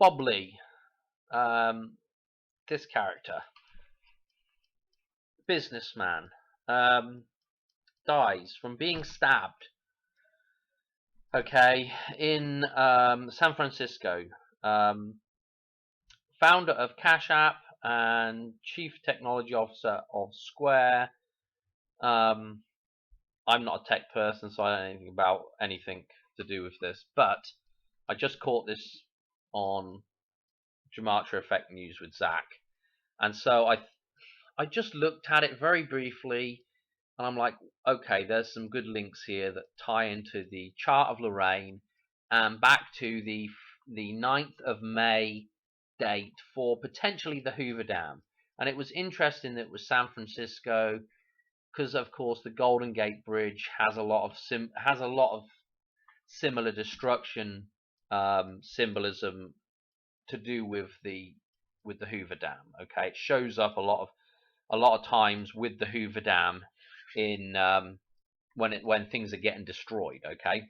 Bob Lee, this character, businessman, dies from being stabbed. Okay, in San Francisco. Founder of Cash App and Chief Technology Officer of Square. I'm not a tech person, so I don't know anything about anything to do with this, but I just caught this on Gematria Effect News with Zach, and so I just looked at it very briefly, and I'm like, okay, there's some good links here that tie into the chart of Lorraine and back to the 9th of May date for potentially the Hoover Dam. And it was interesting that it was San Francisco because, of course, the Golden Gate Bridge has a lot of similar destruction symbolism to do with the Hoover Dam. Okay, it shows up a lot of times with the Hoover Dam in when things are getting destroyed. Okay,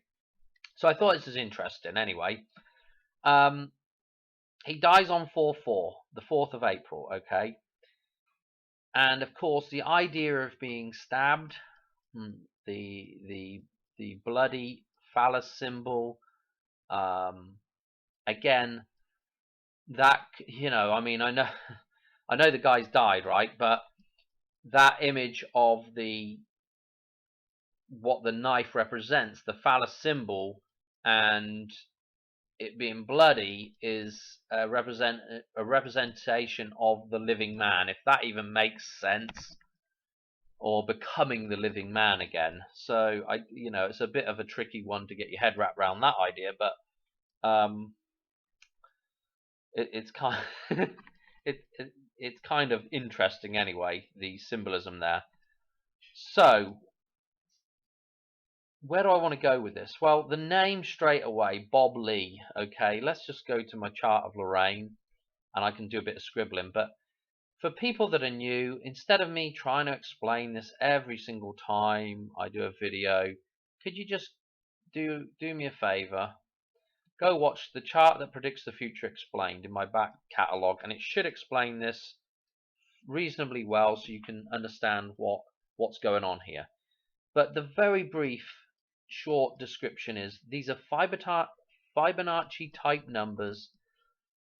so I thought this was interesting. Anyway, he dies on 4/4, the 4th of April. Okay, and of course the idea of being stabbed, the bloody phallus symbol, again, that, I mean, I know I know the guy's died, right? But that image of what the knife represents, the phallus symbol, and it being bloody, is a representation of the living man, if that even makes sense, or becoming the living man again. So it's a bit of a tricky one to get your head wrapped around that idea, but it's kind it's kind of interesting anyway, the symbolism there. So where do I want to go with this? Well, the name straight away, Bob Lee. Okay, let's just go to my chart of Lorraine, and I can do a bit of scribbling. But for people that are new, instead of me trying to explain this every single time I do a video, could you just do me a favor? Go watch the chart that predicts the future explained in my back catalogue, and it should explain this reasonably well so you can understand what's going on here. But the very brief short description is these are Fibonacci type numbers.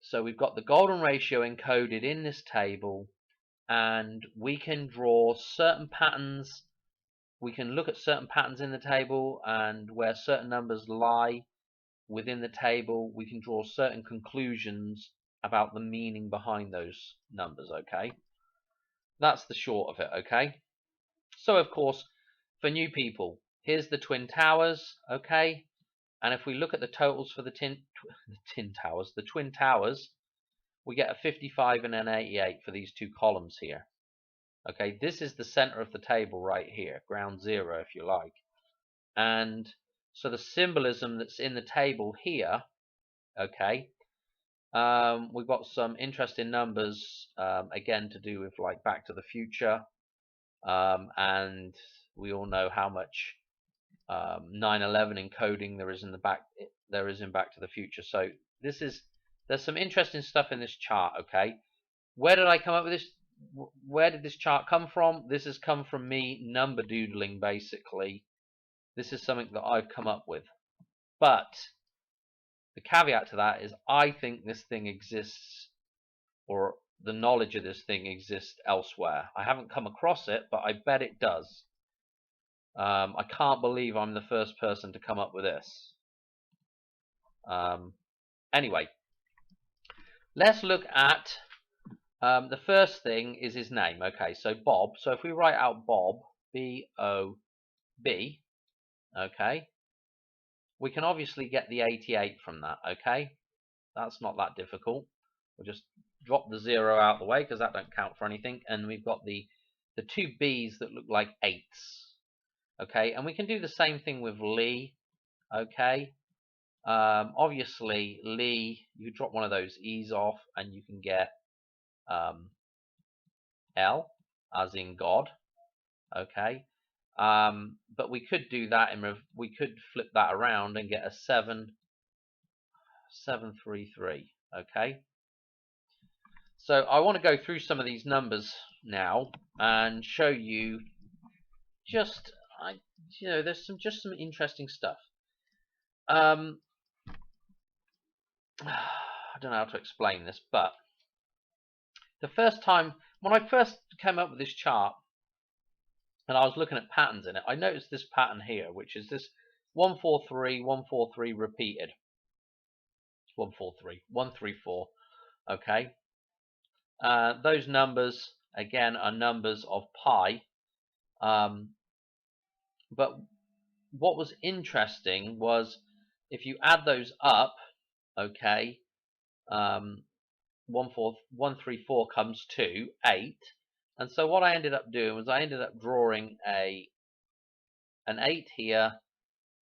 So we've got the golden ratio encoded in this table, and we can draw certain patterns. We can look at certain patterns in the table, and where certain numbers lie within the table, we can draw certain conclusions about the meaning behind those numbers. Okay, that's the short of it. Okay, so of course, for new people, here's the Twin Towers. Okay, and if we look at the totals for the Twin Towers, we get a 55 and an 88 for these two columns here. Okay, this is the center of the table right here, ground zero if you like. And so the symbolism that's in the table here, okay, we've got some interesting numbers, again, to do with like Back to the Future, and we all know how much 9/11 encoding there is in Back to the Future. So there's some interesting stuff in this chart. Okay, where did I come up with this? Where did this chart come from? This has come from me number doodling, basically. This is something that I've come up with. But the caveat to that is I think this thing exists, or the knowledge of this thing exists elsewhere. I haven't come across it, but I bet it does. I can't believe I'm the first person to come up with this. Anyway, let's look at the first thing is his name. Okay, so Bob. So if we write out Bob, B-O-B, okay, we can obviously get the 88 from that. Okay, that's not that difficult. We'll just drop the 0 out the way because that don't count for anything, and we've got the two B's that look like 8s. Okay, and we can do the same thing with Lee. Okay, obviously Lee, you drop one of those E's off and you can get L as in God. Okay, but we could do that we could flip that around and get a 733. Okay, so I want to go through some of these numbers now and show you just there's just some interesting stuff. I don't know how to explain this, but the first time when I first came up with this chart and I was looking at patterns in it, I noticed this pattern here, which is this 143, 143 repeated. 143, 134. Okay, those numbers again are numbers of pi. But what was interesting was if you add those up, okay, 134 comes to 8, and so what I ended up doing was I ended up drawing an 8 here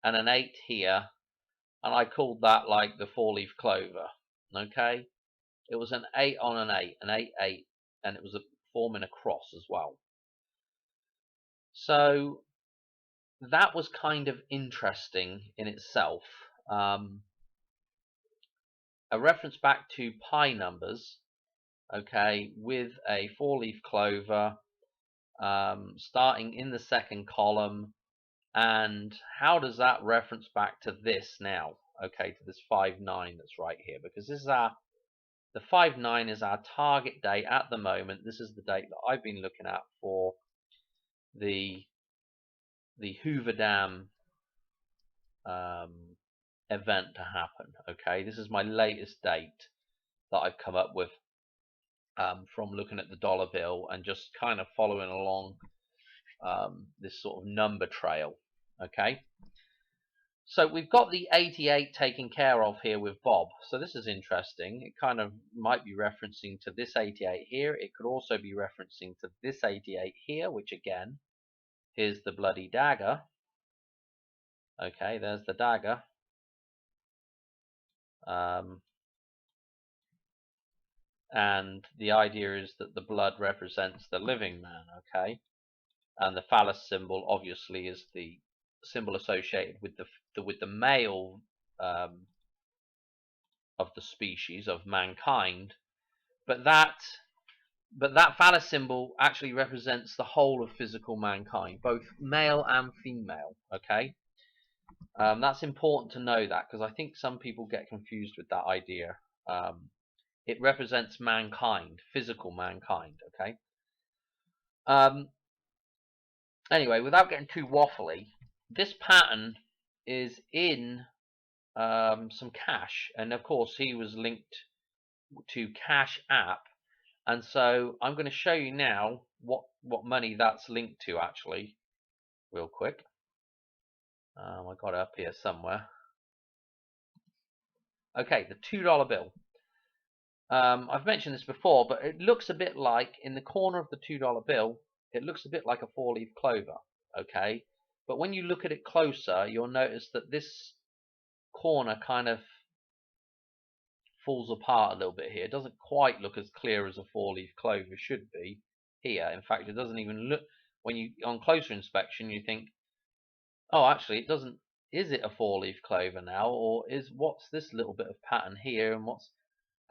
and an 8 here, and I called that like the 4-leaf clover. Okay, it was an 8 on an 8, an 8 8, and it was forming a cross as well. So that was kind of interesting in itself. A reference back to pi numbers, okay, with a 4-leaf clover, starting in the second column. And how does that reference back to this now? Okay, to this 5-9 that's right here, because this is the 5-9 is our target date at the moment. This is the date that I've been looking at for the Hoover Dam event to happen. Okay, this is my latest date that I've come up with from looking at the dollar bill and just kind of following along this sort of number trail. Okay, so we've got the 88 taken care of here with Bob. So this is interesting. It kind of might be referencing to this 88 here. It could also be referencing to this 88 here, which again, here's the bloody dagger. Okay, there's the dagger. And the idea is that the blood represents the living man. Okay, and the phallus symbol obviously is the symbol associated with the male of the species of mankind, but that phallus symbol actually represents the whole of physical mankind, both male and female. Okay, that's important to know that, because I think some people get confused with that idea. It represents mankind, physical mankind. Okay. Anyway, without getting too waffly, this pattern is in some cash, and of course he was linked to Cash App, and so I'm going to show you now what money that's linked to actually, real quick. I got it up here somewhere. Okay, the $2 bill. I've mentioned this before, but it looks a bit like, in the corner of the $2 bill, it looks a bit like a 4-leaf clover. Okay, but when you look at it closer, you'll notice that this corner kind of falls apart a little bit here. It doesn't quite look as clear as a 4-leaf clover should be here. In fact, it doesn't even look, when you on closer inspection, you think, oh, actually it doesn't. Is it a 4-leaf clover now, or what's this little bit of pattern here,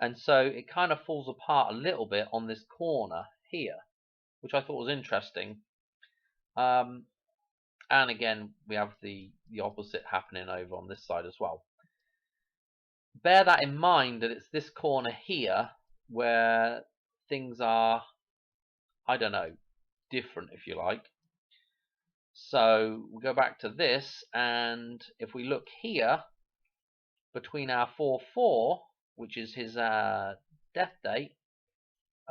and so it kind of falls apart a little bit on this corner here, which I thought was interesting. And again, we have the opposite happening over on this side as well. Bear that in mind, that it's this corner here where things are, I don't know, different, if you like. So we go back to this, and if we look here between our 4-4, which is his death date,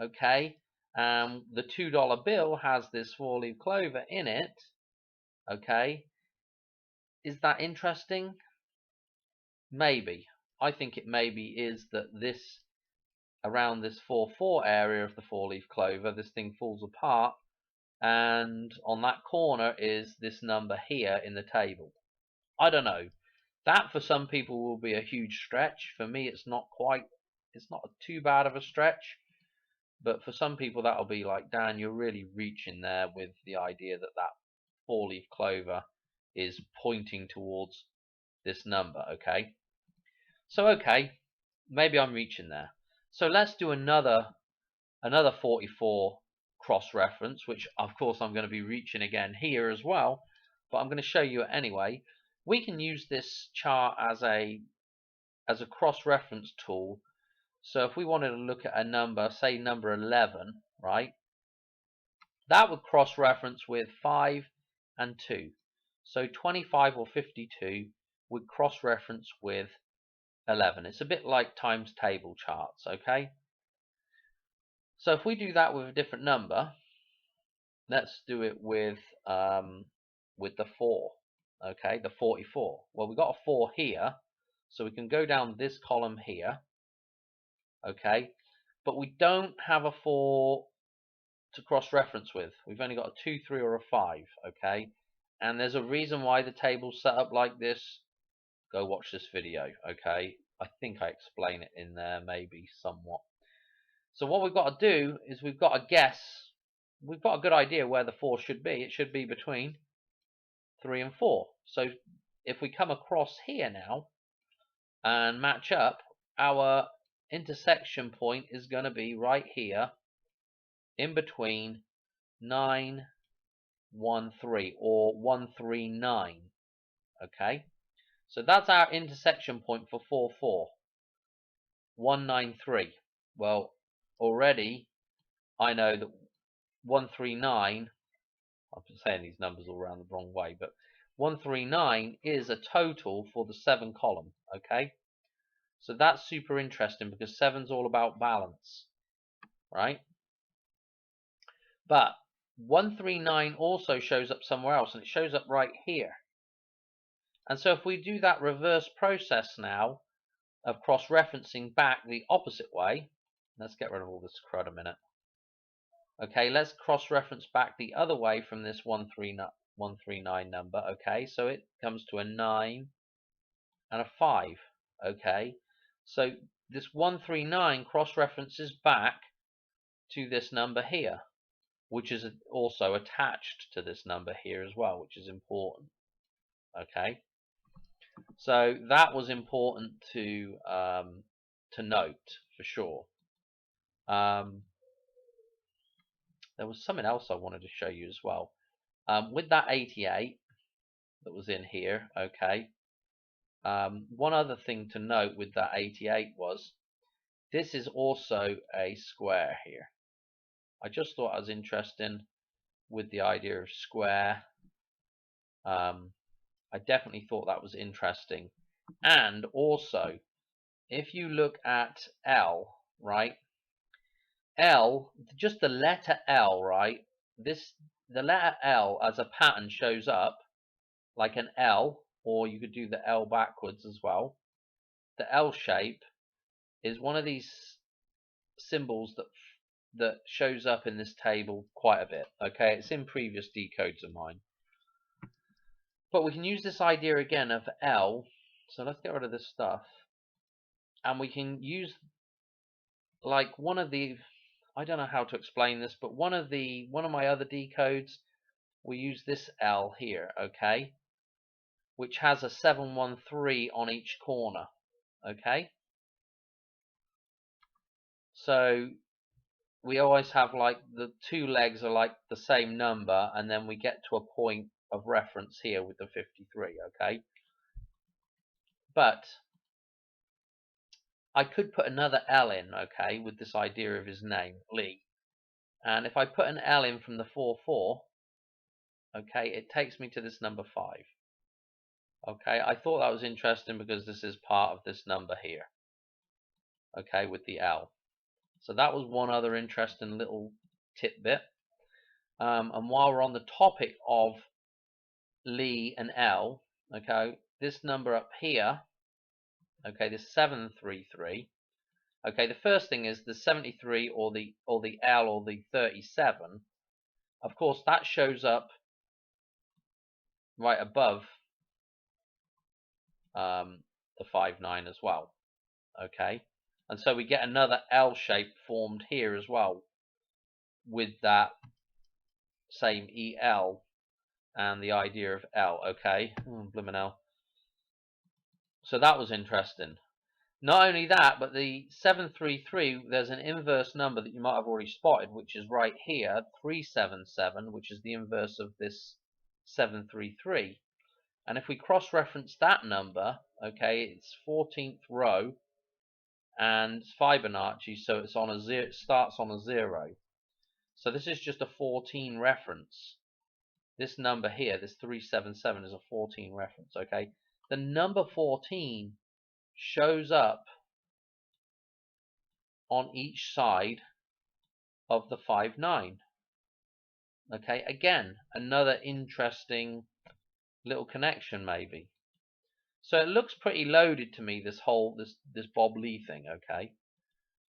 okay, the $2 bill has this 4-leaf clover in it. Okay, is that interesting? Maybe. I think it maybe is that this, around this 4-4 area of the 4-leaf clover, this thing falls apart, and on that corner is this number here in the table. I don't know. That for some people will be a huge stretch. For me, it's not too bad of a stretch. But for some people, that'll be like, Dan, you're really reaching there with the idea that that 4-leaf clover is pointing towards this number. Okay. So, okay, maybe I'm reaching there. So let's do another 44 cross-reference, which of course I'm going to be reaching again here as well, but I'm going to show you anyway. We can use this chart as a cross-reference tool. So if we wanted to look at a number, say number 11, right, that would cross-reference with 5 and 2. So 25 or 52 would cross-reference with 11. It's a bit like times table charts, okay? So if we do that with a different number, let's do it with the 4, okay, the 44. Well, we've got a 4 here, so we can go down this column here, okay, but we don't have a 4 to cross-reference with. We've only got a 2, 3, or a 5, okay, and there's a reason why the table's set up like this. Go watch this video, okay? I think I explain it in there maybe somewhat. So what we've got to do is we've got to guess. We've got a good idea where the 4 should be. It should be between 3 and 4. So if we come across here now and match up, our intersection point is going to be right here in between 9, 1, 3, or 1, 3, 9. Okay, so that's our intersection point for 4, 4. 1, 9, 3. Well, already I know that 139, I'm saying these numbers all around the wrong way, but 139 is a total for the 7 column, okay? So that's super interesting because 7's all about balance, right? But 139 also shows up somewhere else, and it shows up right here. And so if we do that reverse process now of cross-referencing back the opposite way, let's get rid of all this crud a minute. Okay, let's cross-reference back the other way from this 139 number. Okay, so it comes to a 9 and a 5. Okay, so this 139 cross-references back to this number here, which is also attached to this number here as well, which is important. Okay, so that was important to note for sure. There was something else I wanted to show you as well. With that 88 that was in here, okay, one other thing to note with that 88 was this is also a square here. I just thought it was interesting with the idea of square. I definitely thought that was interesting. And also, if you look at L, right, L, just the letter L, right, the letter L as a pattern shows up like an L, or you could do the L backwards as well. The L shape is one of these symbols that shows up in this table quite a bit. Okay, it's in previous decodes of mine. But we can use this idea again of L. So let's get rid of this stuff. And we can use like one of the, I don't know how to explain this, but one of my other decodes, we use this L here, okay, which has a 713 on each corner, okay. So we always have like the 2 legs are like the same number, and then we get to a point of reference here with the 53, okay. But I could put another L in, okay, with this idea of his name, Lee. And if I put an L in from the 4-4, okay, it takes me to this number 5. Okay, I thought that was interesting because this is part of this number here, okay, with the L. So that was one other interesting little tidbit. And while we're on the topic of Lee and L, okay, this number up here, okay, this 733, okay, the first thing is the 73 or the L or the 37. Of course, that shows up right above the 59 as well, okay, and so we get another L shape formed here as well with that same EL and the idea of L, okay, blimmin' L. So that was interesting. Not only that, but the 733, there's an inverse number that you might have already spotted, which is right here, 377, which is the inverse of this 733. And if we cross-reference that number, okay, it's 14th row and Fibonacci, so it's on a zero, it starts on a 0. So this is just a 14 reference. This number here, this 377, is a 14 reference, okay? The number 14 shows up on each side of the 5-9. Okay, again, another interesting little connection maybe. So it looks pretty loaded to me, this whole this Bob Lee thing, okay?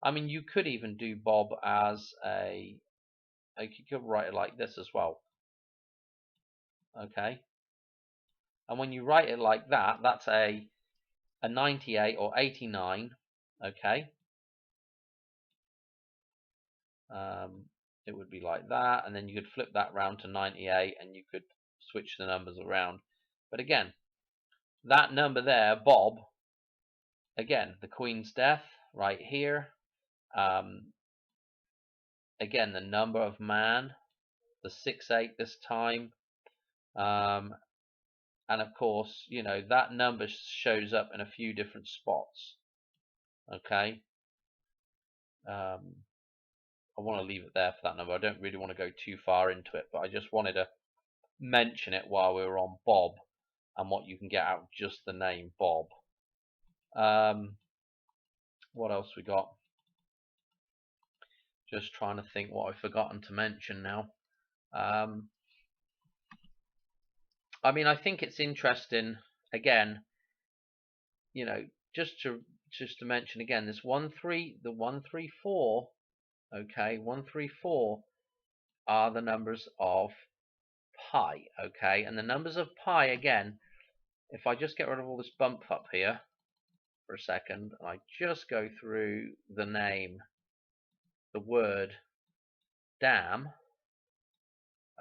I mean, you could even do Bob as you could write it like this as well. Okay? And when you write it like that, that's a 98 or 89, okay? It would be like that, and then you could flip that round to 98 and you could switch the numbers around. But again, that number there, Bob, again, the Queen's death right here. Again, the number of man, the 6-8 this time. And of course, you know, that number shows up in a few different spots. Okay. I want to leave it there for that number. I don't really want to go too far into it, but I just wanted to mention it while we were on Bob and what you can get out of just the name Bob. What else we got? Just trying to think what I've forgotten to mention now. I mean, I think it's interesting, again, you know, just to mention again, this 134, okay, 134 are the numbers of pi, okay, and the numbers of pi, again, if I just get rid of all this bump up here for a second, and I just go through the name, the word damn,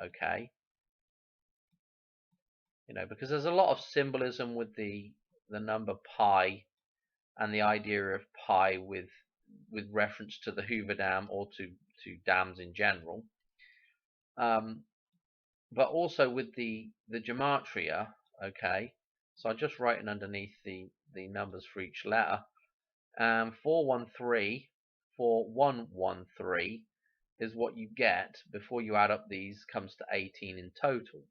okay, you know, because there's a lot of symbolism with the number pi and the idea of pi with reference to the Hoover Dam or to dams in general, but also with the gematria, okay. So I'm just writing underneath the numbers for each letter. 413 is what you get before you add up these, comes to 18 in total,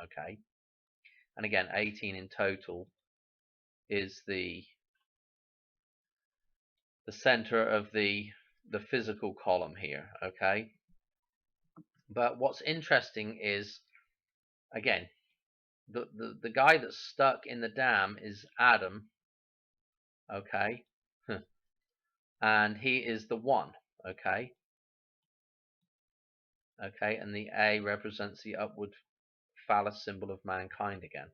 okay. And again, 18 in total is the center of the physical column here, okay. But what's interesting is, again, the guy that's stuck in the dam is Adam, okay, and he is the 1, okay, and the A represents the upward phallus symbol of mankind again,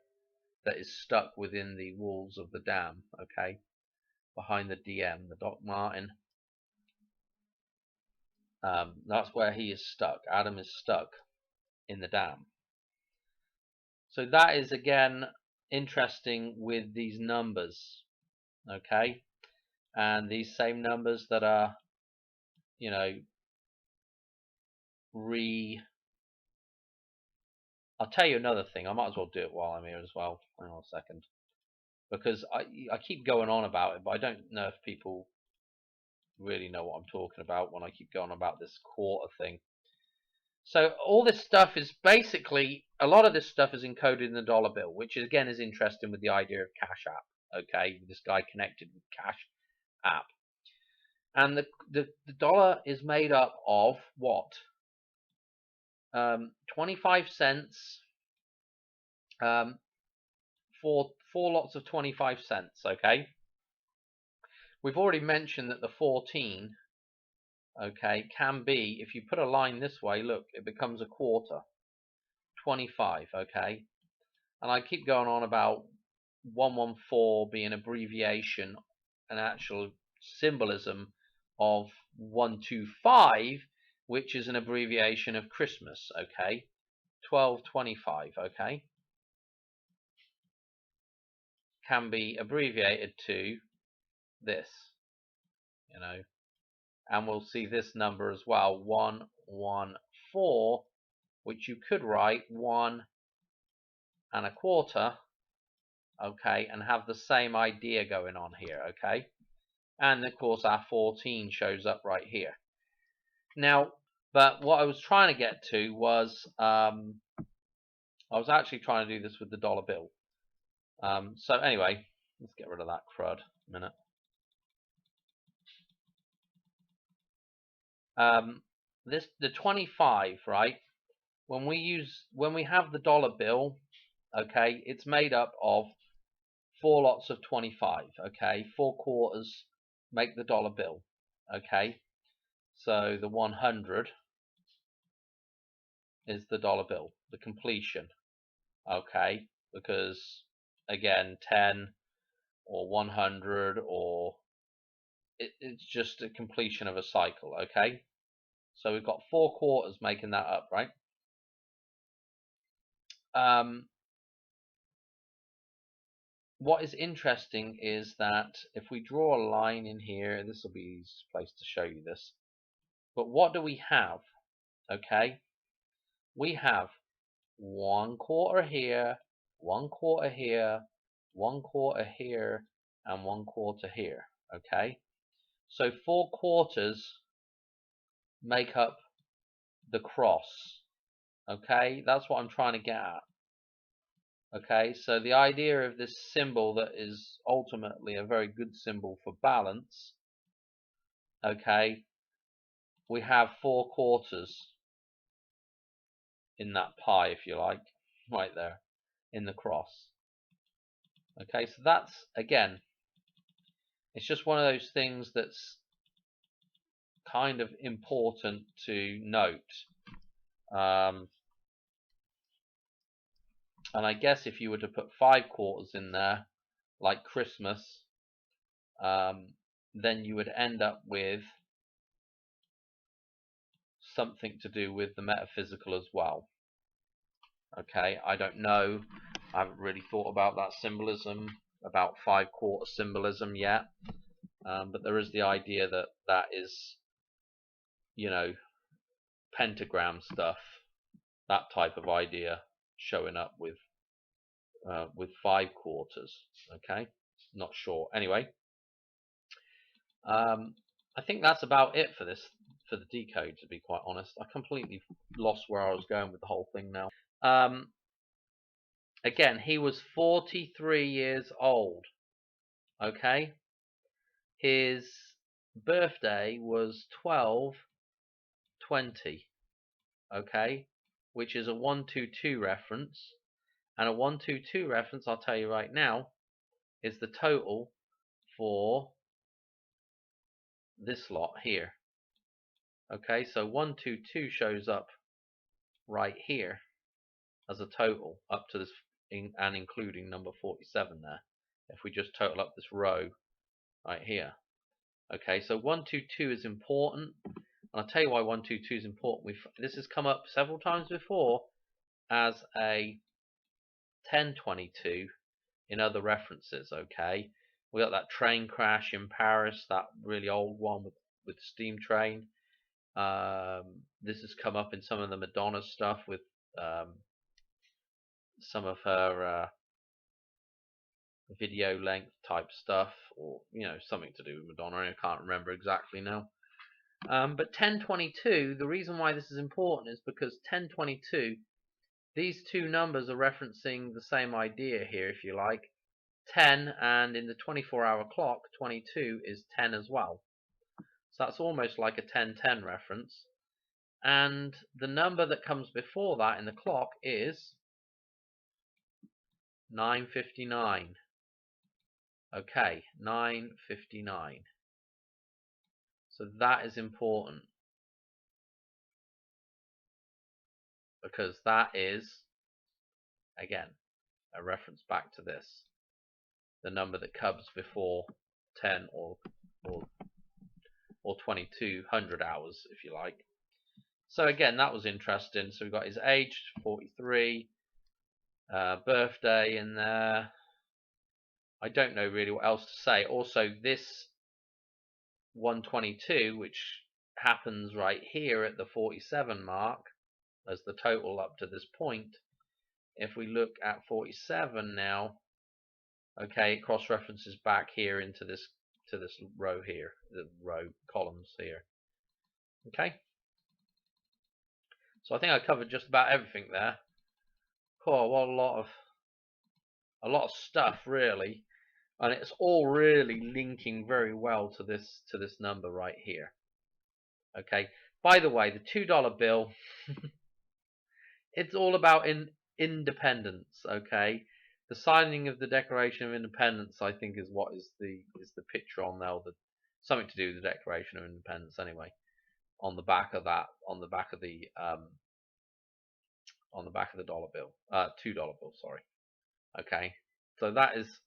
that is stuck within the walls of the dam, okay, behind the DM, the Doc Martin. That's where he is stuck. Adam is stuck in the dam. So that is, again, interesting with these numbers, okay, and these same numbers that are, you know, I'll tell you another thing. I might as well do it while I'm here as well. Hang on a second, because I keep going on about it, but I don't know if people really know what I'm talking about when I keep going about this quarter thing. So all this stuff is basically, a lot of this stuff is encoded in the dollar bill, which again is interesting with the idea of Cash App. Okay, this guy connected with Cash App, and the dollar is made up of what? 25 cents, for 4 lots of 25 cents. Okay, we've already mentioned that the 14, okay, can be, if you put a line this way, look, it becomes a quarter. 25, okay, and I keep going on about 114 being abbreviation, an actual symbolism of 125, which is an abbreviation of Christmas, okay. 1225, okay, can be abbreviated to this, you know, and we'll see this number as well, 114, which you could write 1¼ okay, and have the same idea going on here, okay. And of course our 14 shows up right here. Now, but what I was trying to get to was I was actually trying to do this with the dollar bill. So anyway, let's get rid of that crud a minute. The 25, right? When we have the dollar bill, okay, it's made up of 4 lots of 25, okay? 4 quarters make the dollar bill, okay? So the 100 is the dollar bill, the completion, okay? Because again, 10 or 100 or it's just a completion of a cycle, okay? So we've got 4 quarters making that up, right? What is interesting is that if we draw a line in here, this will be the easiest place to show you this. But what do we have? Okay, we have 1/4 here, 1/4 here, 1/4 here, and 1/4 here. Okay, so 4 quarters make up the cross. Okay, that's what I'm trying to get at. Okay, so the idea of this symbol that is ultimately a very good symbol for balance, okay, we have 4 quarters in that pie, if you like, right there in the cross. Okay, so that's, again, it's just one of those things that's kind of important to note. And I guess if you were to put 5 quarters in there, like Christmas, then you would end up with something to do with the metaphysical as well. Okay, I don't know. I haven't really thought about that symbolism, about 5/4 symbolism yet. But there is the idea that that is, you know, pentagram stuff, that type of idea showing up with 5 quarters. Okay, not sure. Anyway, I think that's about it for this, for the decode, to be quite honest. I completely lost where I was going with the whole thing now. Again, he was 43 years old. Okay, his birthday was 12/20. Okay, which is a 122 reference, and a 122 reference, I'll tell you right now, is the total for this lot here. Okay, so 122 shows up right here as a total up to this and including number 47 there, if we just total up this row right here. Okay, so 122 is important, and I'll tell you why 122 is important. This has come up several times before as a 1022 in other references. Okay, we got that train crash in Paris, that really old one with steam train. This has come up in some of the Madonna stuff with some of her video length type stuff, or something to do with Madonna. I can't remember exactly now. But 1022, the reason why this is important is because 1022, these two numbers are referencing the same idea here, if you like. 10, and in the 24-hour clock, 22 is 10 as well. So that's almost like a 1010 reference. And the number that comes before that in the clock is 9:59. Okay, 9:59. So that is important, because that is, again, a reference back to this, the number that comes before 10 or 2200 hours, if you like. So again, that was interesting. So we've got his age, 43, birthday in there. I don't know really what else to say. Also, this 122, which happens right here at the 47 mark as the total up to this point. If we look at 47 now, okay, it cross-references back here into this row here, the row columns here. Okay, so I think I covered just about everything there. Cool, what a lot of stuff really, and it's all really linking very well to this number right here. Okay, by the way, the $2 bill, it's all about independence. Okay, the signing of the Declaration of Independence, I think, is what is the picture on there, something to do with the Declaration of Independence anyway. On the back of that, on the back of the dollar bill, $2 bill, sorry. Okay, so that is,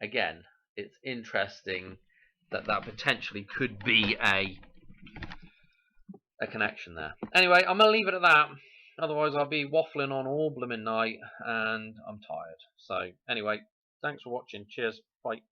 again, it's interesting that potentially could be a connection there. Anyway, I'm gonna leave it at that. Otherwise, I'll be waffling on all blooming night, and I'm tired. So anyway, thanks for watching. Cheers. Bye.